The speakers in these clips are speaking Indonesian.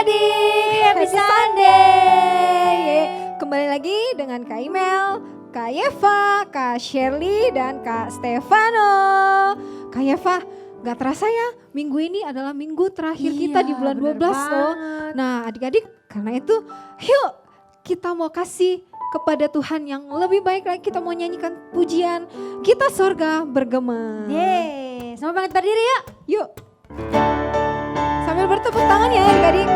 adik-adik, happy Sunday. Kembali lagi dengan Kak Imel, Kak Yeva, Kak Shirley, dan Kak Stefano. Kak Yeva, gak terasa ya minggu ini adalah minggu terakhir kita di bulan 12 loh. Nah adik-adik, karena itu yuk kita mau kasih kepada Tuhan yang lebih baik lagi. Kita mau nyanyikan pujian Kita Sorga Bergema. Yeay, sama banget berdiri ya. Yuk. Sambil bertepuk tangan ya adik-adik.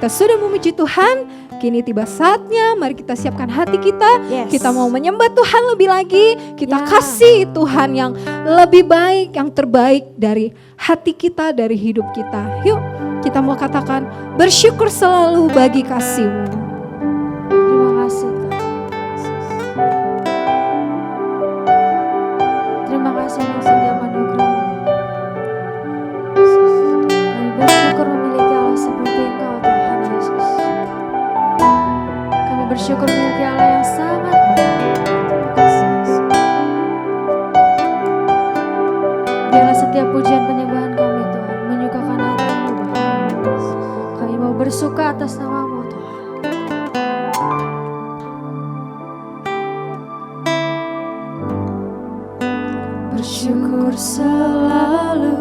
Kita sudah memuji Tuhan, kini tiba saatnya mari kita siapkan hati kita. Kita mau menyembah Tuhan lebih lagi. Kita kasih Tuhan yang lebih baik, yang terbaik dari hati kita, dari hidup kita. Yuk kita mau katakan bersyukur selalu bagi kasih-Mu. Terima kasih Tuhan. Terima kasih untuk setiap anugerah-Mu. Kami bersyukur memiliki Allah seperti Engkau Tuhan Yesus. Kami bersyukur memiliki Allah yang sangat baik. Terima kasih Yesus. Biarlah setiap pujian penyembahan kami Tuhan menyukakan hati-Mu Bapa. Kami mau bersuka atas nama-Mu Tuhan. Bersyukur selalu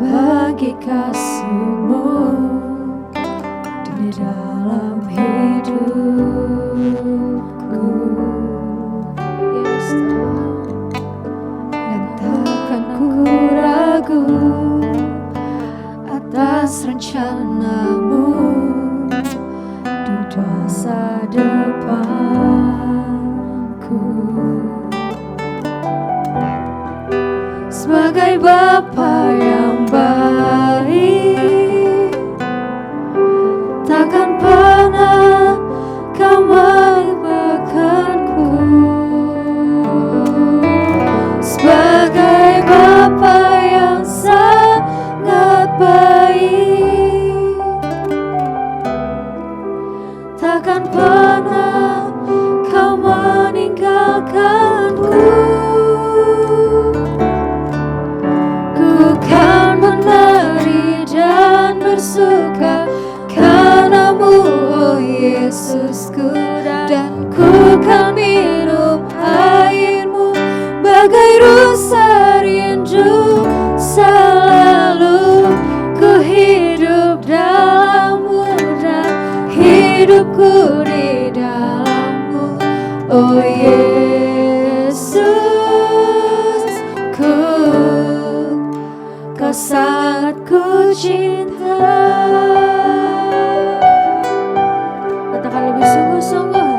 bagi kasih-Mu di dalam hidupku. Yes, Tuhan. Dan takkan ku rencanamu di masa depanku. Sebagai Bapa yang baik, takkan pernah Kau melupakanku. Sebagai Bapa yang sangat baik, takkan pernah Kau meninggalkanku. Ku kan menari dan bersuka karenamu, oh Yesusku, dan ku kan minum airmu bagai rusa rindu. Selalu ku hidup dalammu dan hidupku di dalammu, oh Yesusku. Kau sangat ku cinta. Katakan lebih sungguh-sungguh,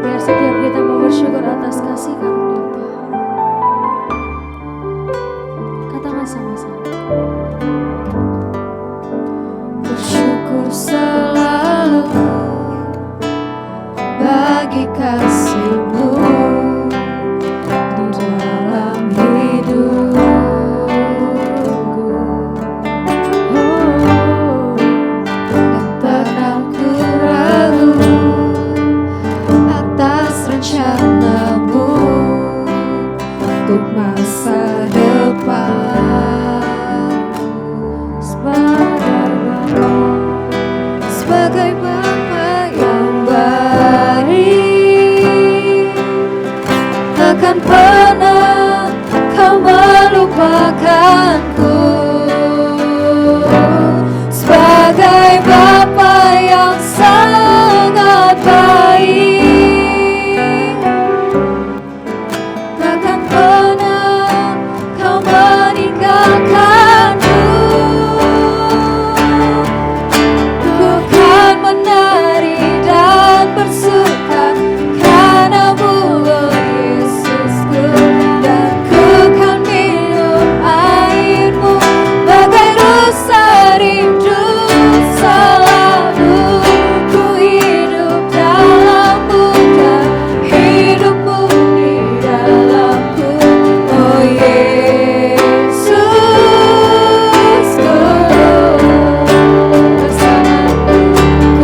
biar setiap kita mau bersyukur atas kasih karunia Tuhan. Katakan sama-sama. Bersyukur selalu bagi kasih-Mu di dalam hidupku. Dan pernah ku ragu atas rencana-Mu untuk masa depan. Sebagai Bapa yang baik, takkan pernah Kau melupakanku. Sebagai Bapa yang sangat baik, takkan pernah Kau meninggalkanku. Ku kan menari dan bersuka karenamu, oh Yesusku, dan ku kan minum airmu bagai rusa rindu. Selalu ku hidup dalammu dan hidupmu di dalamku, oh Yesusku.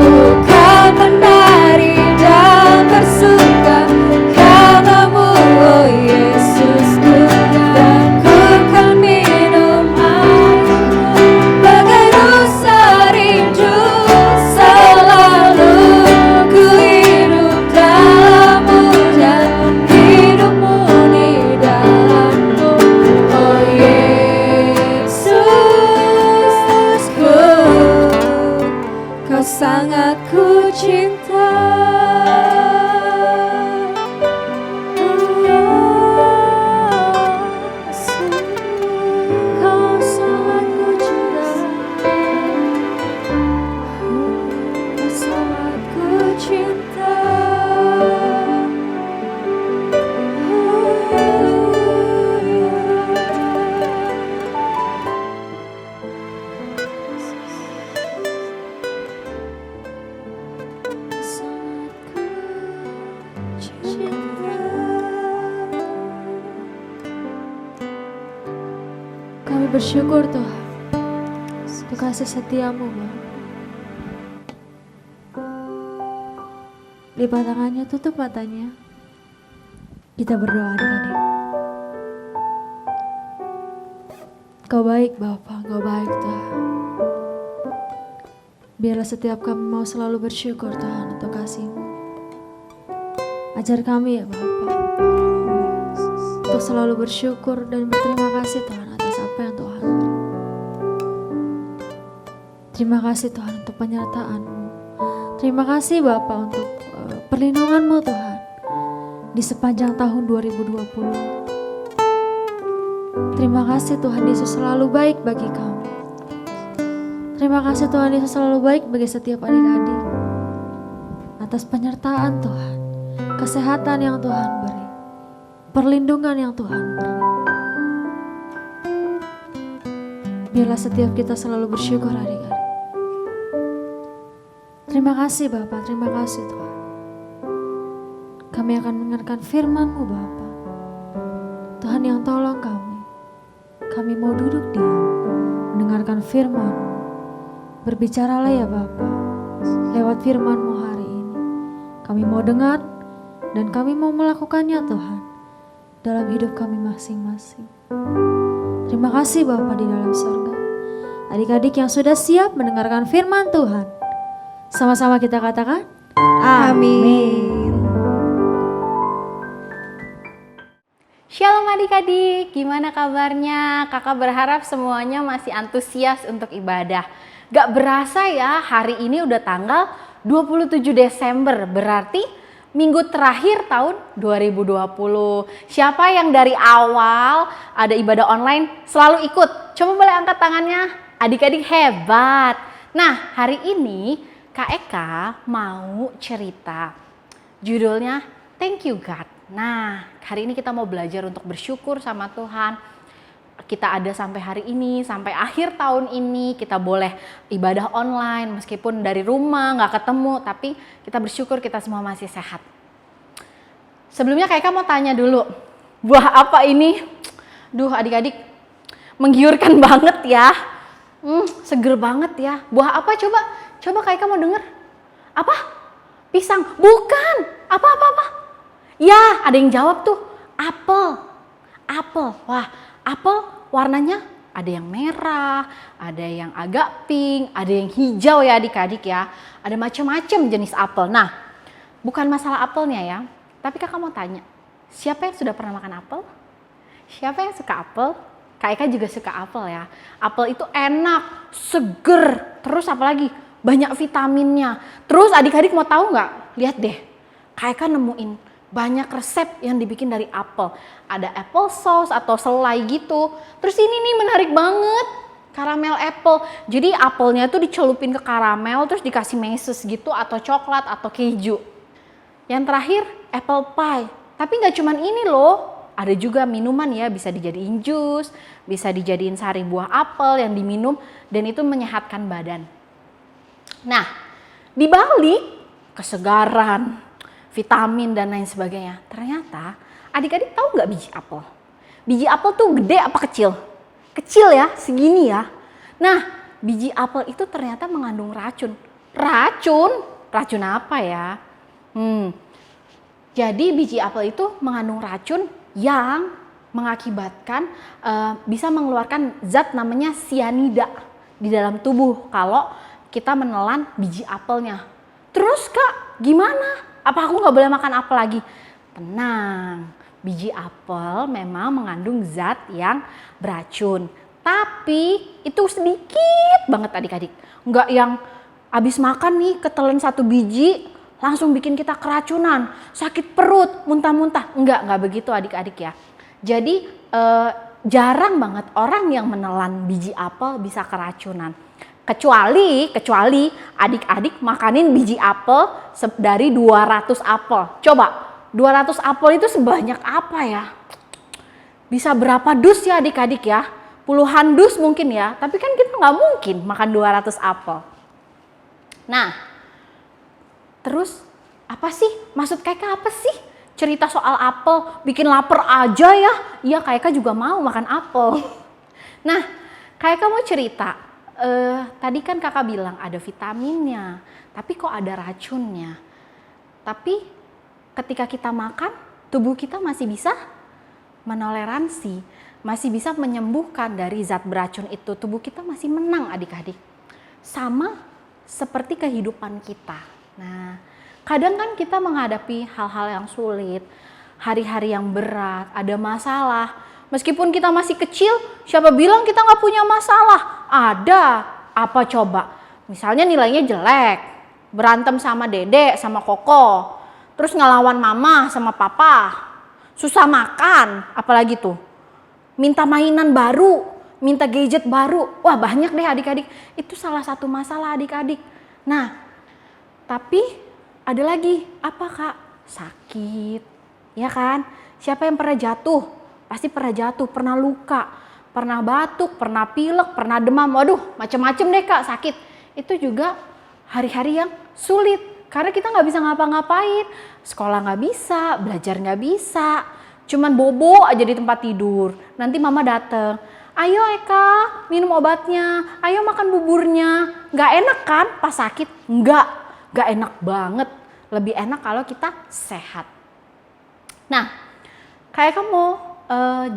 Ku kan menari dan bersuka karenamu, oh Yesusku, dan ku kan minum airmu bagai rusa rindu. Selalu ku hidup dalammu dan hidupmu di dalamku, oh Yesusku. Kau sangat ku cinta. Kau sangat ku cinta. Kau sangat ku cinta. Kami bersyukur Tuhan untuk kasih setia-Mu, Bapa. Lipat tangannya, tutup matanya. Kita berdoa dengan Dia. Kau baik Bapa, Kau baik Tuhan. Biarlah setiap kami mau selalu bersyukur Tuhan untuk kasih-Mu. Ajar kami ya Bapa, untuk selalu bersyukur dan berterima kasih Tuhan atas apa yang Tuhan beri. Terima kasih Tuhan untuk penyertaan-Mu. Terima kasih Bapa untuk perlindungan-Mu Tuhan di sepanjang tahun 2020. Terima kasih Tuhan Yesus selalu baik bagi kami. Terima kasih Tuhan Yesus selalu baik bagi setiap adik-adik. Atas penyertaan Tuhan, kesehatan yang Tuhan beri, perlindungan yang Tuhan beri. Biarlah setiap kita selalu bersyukur adik-adik. Terima kasih Bapa, terima kasih Tuhan. Kami akan mendengarkan firman-Mu Bapa. Tuhan yang tolong kami. Kami mau duduk diam, mendengarkan firman-Mu. Berbicaralah ya Bapa, lewat firman-Mu hari ini. Kami mau dengar dan kami mau melakukannya Tuhan, dalam hidup kami masing-masing. Terima kasih Bapa di dalam surga. Adik-adik yang sudah siap mendengarkan firman Tuhan, sama-sama kita katakan, Amin. Shalom adik-adik, gimana kabarnya? Kakak berharap semuanya masih antusias untuk ibadah. Gak berasa ya, hari ini udah tanggal 27 Desember, berarti minggu terakhir tahun 2020. Siapa yang dari awal ada ibadah online selalu ikut? Coba boleh angkat tangannya, adik-adik hebat. Nah, hari ini Kak Eka mau cerita, judulnya Thank You God. Nah, hari ini kita mau belajar untuk bersyukur sama Tuhan. Kita ada sampai hari ini, sampai akhir tahun ini kita boleh ibadah online meskipun dari rumah nggak ketemu, tapi kita bersyukur kita semua masih sehat. Sebelumnya Kak Eka mau tanya dulu, buah apa ini? Duh adik-adik, menggiurkan banget ya. Seger banget ya. Buah apa coba? Coba Kak Eka mau denger. Apa? Pisang? Bukan. Apa? Ya, ada yang jawab tuh, apel. Apel. Wah, apel warnanya ada yang merah, ada yang agak pink, ada yang hijau ya adik-adik ya. Ada macam-macam jenis apel. Nah, bukan masalah apelnya ya, tapi kakak mau tanya, siapa yang sudah pernah makan apel? Siapa yang suka apel? Kak Eka juga suka apel ya. Apel itu enak, seger, terus apalagi banyak vitaminnya. Terus adik-adik mau tahu nggak? Lihat deh, Kak Eka nemuin banyak resep yang dibikin dari apel. Ada apple sauce atau selai gitu. Terus ini nih menarik banget, karamel apple. Jadi apelnya tuh dicelupin ke karamel terus dikasih meses gitu atau coklat atau keju. Yang terakhir apple pie. Tapi nggak cuman ini loh, ada juga minuman ya, bisa dijadiin jus, bisa dijadiin sari buah apel yang diminum dan itu menyehatkan badan. Nah, di balik kesegaran, vitamin dan lain sebagainya, ternyata adik-adik tahu nggak biji apel? Biji apel tuh gede apa kecil? Kecil ya, segini ya. Nah, biji apel itu ternyata mengandung racun. Racun apa ya? Jadi biji apel itu mengandung racun yang mengakibatkan bisa mengeluarkan zat namanya sianida di dalam tubuh kalau kita menelan biji apelnya. Terus Kak, gimana? Apa aku nggak boleh makan apel lagi? Tenang, biji apel memang mengandung zat yang beracun. Tapi itu sedikit banget adik-adik. Nggak yang abis makan nih ketelan satu biji langsung bikin kita keracunan, sakit perut, muntah-muntah. Nggak begitu adik-adik ya. Jadi jarang banget orang yang menelan biji apel bisa keracunan. Kecuali adik-adik makanin biji apel dari 200 apel. Coba 200 apel itu sebanyak apa ya? Bisa berapa dus ya adik-adik ya? Puluhan dus mungkin ya. Tapi kan kita nggak mungkin makan 200 apel. Nah, terus apa sih? Maksud Kak apa sih? Cerita soal apel bikin lapar aja ya? Iya, Kak juga mau makan apel. Nah, Kak mau cerita. Tadi kan kakak bilang ada vitaminnya, tapi kok ada racunnya. Tapi ketika kita makan, tubuh kita masih bisa menoleransi, masih bisa menyembuhkan dari zat beracun itu. Tubuh kita masih menang adik-adik. Sama seperti kehidupan kita. Nah, kadang kan kita menghadapi hal-hal yang sulit, hari-hari yang berat, ada masalah. Meskipun kita masih kecil, siapa bilang kita nggak punya masalah? Ada. Apa coba? Misalnya nilainya jelek, berantem sama dede, sama koko, terus ngelawan mama sama papa, susah makan, apalagi tuh. minta mainan baru, minta gadget baru. Wah banyak deh adik-adik, itu salah satu masalah adik-adik. Nah, tapi ada lagi, apa Kak? Sakit, ya kan? Siapa yang pernah jatuh? Pasti pernah jatuh, pernah luka, pernah batuk, pernah pilek, pernah demam. Waduh, macam-macam deh Kak sakit. Itu juga hari-hari yang sulit. Karena kita nggak bisa ngapa-ngapain. Sekolah nggak bisa, belajar nggak bisa. Cuman bobo aja di tempat tidur. Nanti mama dateng, ayo Eka minum obatnya, ayo makan buburnya. Nggak enak kan pas sakit? Nggak enak banget. Lebih enak kalau kita sehat. Nah, kayak kamu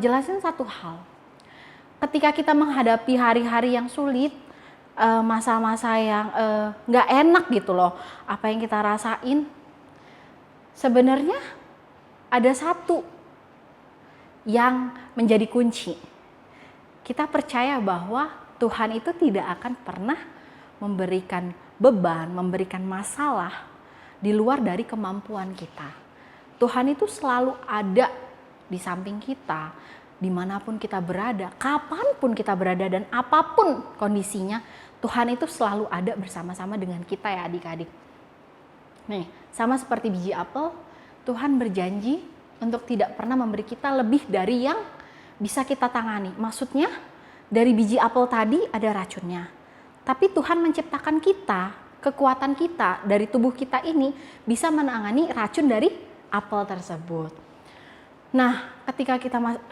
jelasin satu hal. Ketika kita menghadapi hari-hari yang sulit, masa-masa yang nggak enak gitu loh, apa yang kita rasain, sebenarnya ada satu yang menjadi kunci. Kita percaya bahwa Tuhan itu tidak akan pernah memberikan beban, memberikan masalah di luar dari kemampuan kita. Tuhan itu selalu ada di samping kita, dimanapun kita berada, kapanpun kita berada dan apapun kondisinya, Tuhan itu selalu ada bersama-sama dengan kita ya adik-adik. Nih, sama seperti biji apel, Tuhan berjanji untuk tidak pernah memberi kita lebih dari yang bisa kita tangani. Maksudnya dari biji apel tadi ada racunnya. Tapi Tuhan menciptakan kita, kekuatan kita dari tubuh kita ini bisa menangani racun dari apel tersebut. Nah, ketika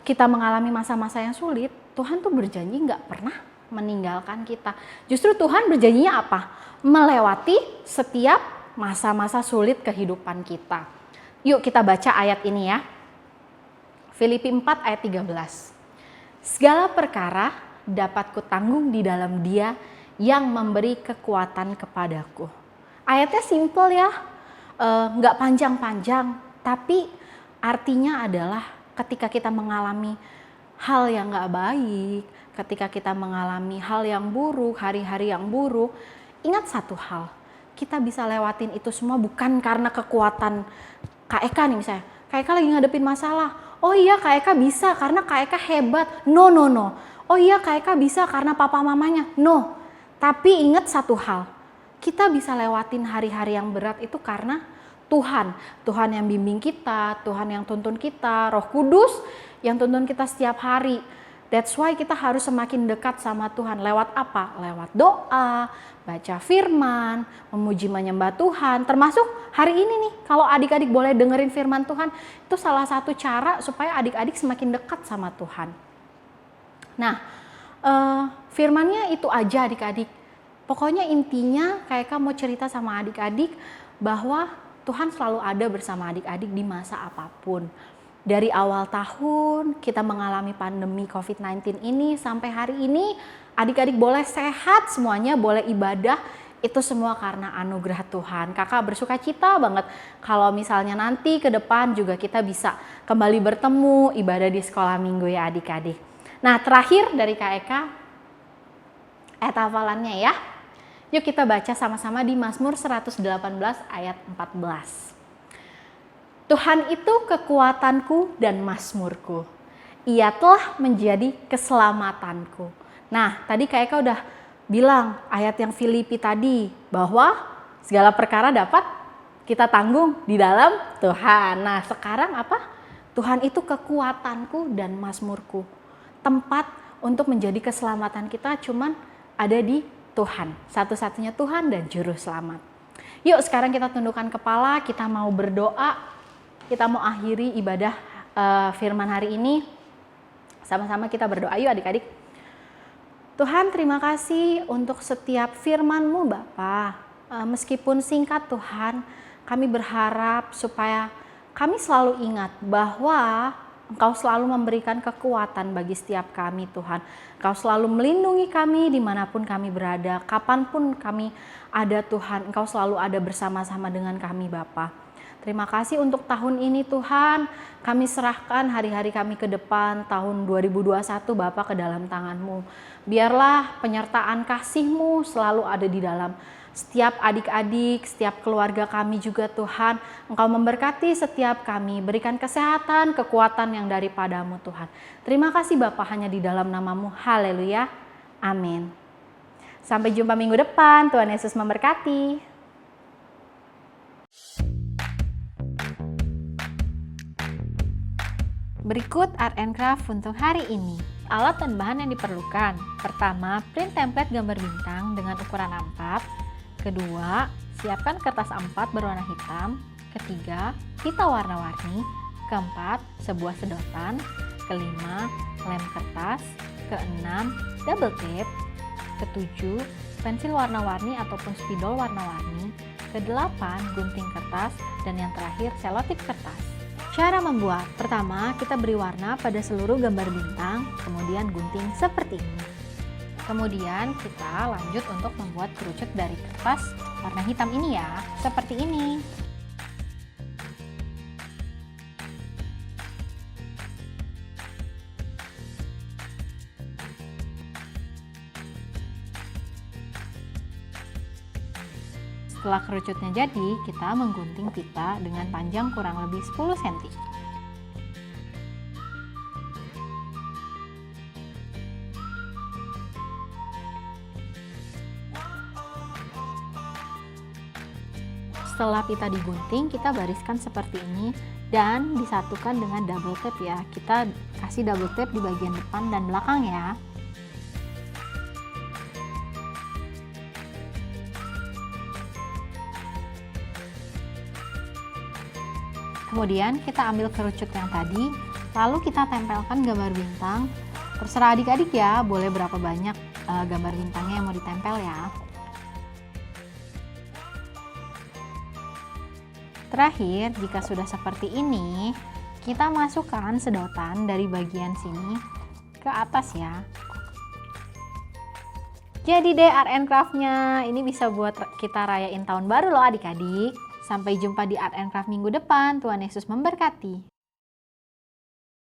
kita mengalami masa-masa yang sulit, Tuhan tuh berjanji nggak pernah meninggalkan kita. Justru Tuhan berjanjinya apa? Melewati setiap masa-masa sulit kehidupan kita. Yuk kita baca ayat ini ya. Filipi 4 ayat 13. Segala perkara dapat kutanggung di dalam Dia yang memberi kekuatan kepadaku. Ayatnya simple ya, nggak panjang-panjang, tapi artinya adalah ketika kita mengalami hal yang nggak baik, ketika kita mengalami hal yang buruk, hari-hari yang buruk, ingat satu hal, kita bisa lewatin itu semua bukan karena kekuatan Kak Eka nih misalnya. Kak Eka lagi ngadepin masalah. Oh iya Kak Eka bisa karena Kak Eka hebat. No. Oh iya Kak Eka bisa karena papa mamanya. No. Tapi ingat satu hal. Kita bisa lewatin hari-hari yang berat itu karena Tuhan. Tuhan yang bimbing kita, Tuhan yang tuntun kita, Roh Kudus yang tuntun kita setiap hari. That's why kita harus semakin dekat sama Tuhan. Lewat apa? Lewat doa, baca firman, memuji menyembah Tuhan. Termasuk hari ini nih, kalau adik-adik boleh dengerin firman Tuhan, itu salah satu cara supaya adik-adik semakin dekat sama Tuhan. Nah, firmannya itu aja adik-adik. Pokoknya intinya kayak kamu mau cerita sama adik-adik bahwa Tuhan selalu ada bersama adik-adik di masa apapun. Dari awal tahun kita mengalami pandemi COVID-19 ini sampai hari ini adik-adik boleh sehat semuanya, boleh ibadah, itu semua karena anugerah Tuhan. Kakak bersuka cita banget kalau misalnya nanti ke depan juga kita bisa kembali bertemu ibadah di sekolah minggu ya adik-adik. Nah terakhir dari Kak Eka, ayat hafalannya ya. Yuk kita baca sama-sama di Mazmur 118 ayat 14. Tuhan itu kekuatanku dan mazmurku. Ia telah menjadi keselamatanku. Nah, tadi Kak Eka udah bilang ayat yang Filipi tadi bahwa segala perkara dapat kita tanggung di dalam Tuhan. Nah, sekarang apa? Tuhan itu kekuatanku dan mazmurku. Tempat untuk menjadi keselamatan kita cuman ada di Tuhan. Satu-satunya Tuhan dan juru selamat. Yuk sekarang kita tundukkan kepala, kita mau berdoa. Kita mau akhiri ibadah firman hari ini. Sama-sama kita berdoa yuk adik-adik. Tuhan terima kasih untuk setiap firman-Mu Bapa. Meskipun singkat Tuhan, kami berharap supaya kami selalu ingat bahwa Engkau selalu memberikan kekuatan bagi setiap kami Tuhan. Engkau selalu melindungi kami dimanapun kami berada. Kapanpun kami ada Tuhan, Engkau selalu ada bersama-sama dengan kami Bapa. Terima kasih untuk tahun ini Tuhan, kami serahkan hari-hari kami ke depan tahun 2021 Bapa ke dalam tangan-Mu. Biarlah penyertaan kasih-Mu selalu ada di dalam setiap adik-adik, setiap keluarga kami juga Tuhan. Engkau memberkati setiap kami, berikan kesehatan, kekuatan yang daripadamu Tuhan. Terima kasih Bapa, hanya di dalam namamu. Haleluya. Amin. Sampai jumpa minggu depan. Tuhan Yesus memberkati. Berikut art and craft untuk hari ini. Alat dan bahan yang diperlukan. Pertama, print template gambar bintang dengan ukuran A4. Kedua, siapkan kertas A4 berwarna hitam. Ketiga, pita warna-warni. Keempat, sebuah sedotan. Kelima, lem kertas. Keenam, double tape. Ketujuh, pensil warna-warni ataupun spidol warna-warni. Kedelapan, gunting kertas. Dan yang terakhir, selotip kertas. Cara membuat, pertama kita beri warna pada seluruh gambar bintang, kemudian gunting seperti ini. Kemudian kita lanjut untuk membuat kerucut dari kertas warna hitam ini ya, seperti ini. Setelah kerucutnya jadi, kita menggunting pita dengan panjang kurang lebih 10 cm. Setelah pita digunting, kita bariskan seperti ini dan disatukan dengan double tape ya. Kita kasih double tape di bagian depan dan belakang ya. Kemudian kita ambil kerucut yang tadi, lalu kita tempelkan gambar bintang. Terserah adik-adik ya, boleh berapa banyak gambar bintangnya yang mau ditempel ya. Terakhir, jika sudah seperti ini, kita masukkan sedotan dari bagian sini ke atas ya. Jadi deh art and craft-nya, ini bisa buat kita rayain tahun baru loh adik-adik. Sampai jumpa di Art and Craft minggu depan. Tuhan Yesus memberkati.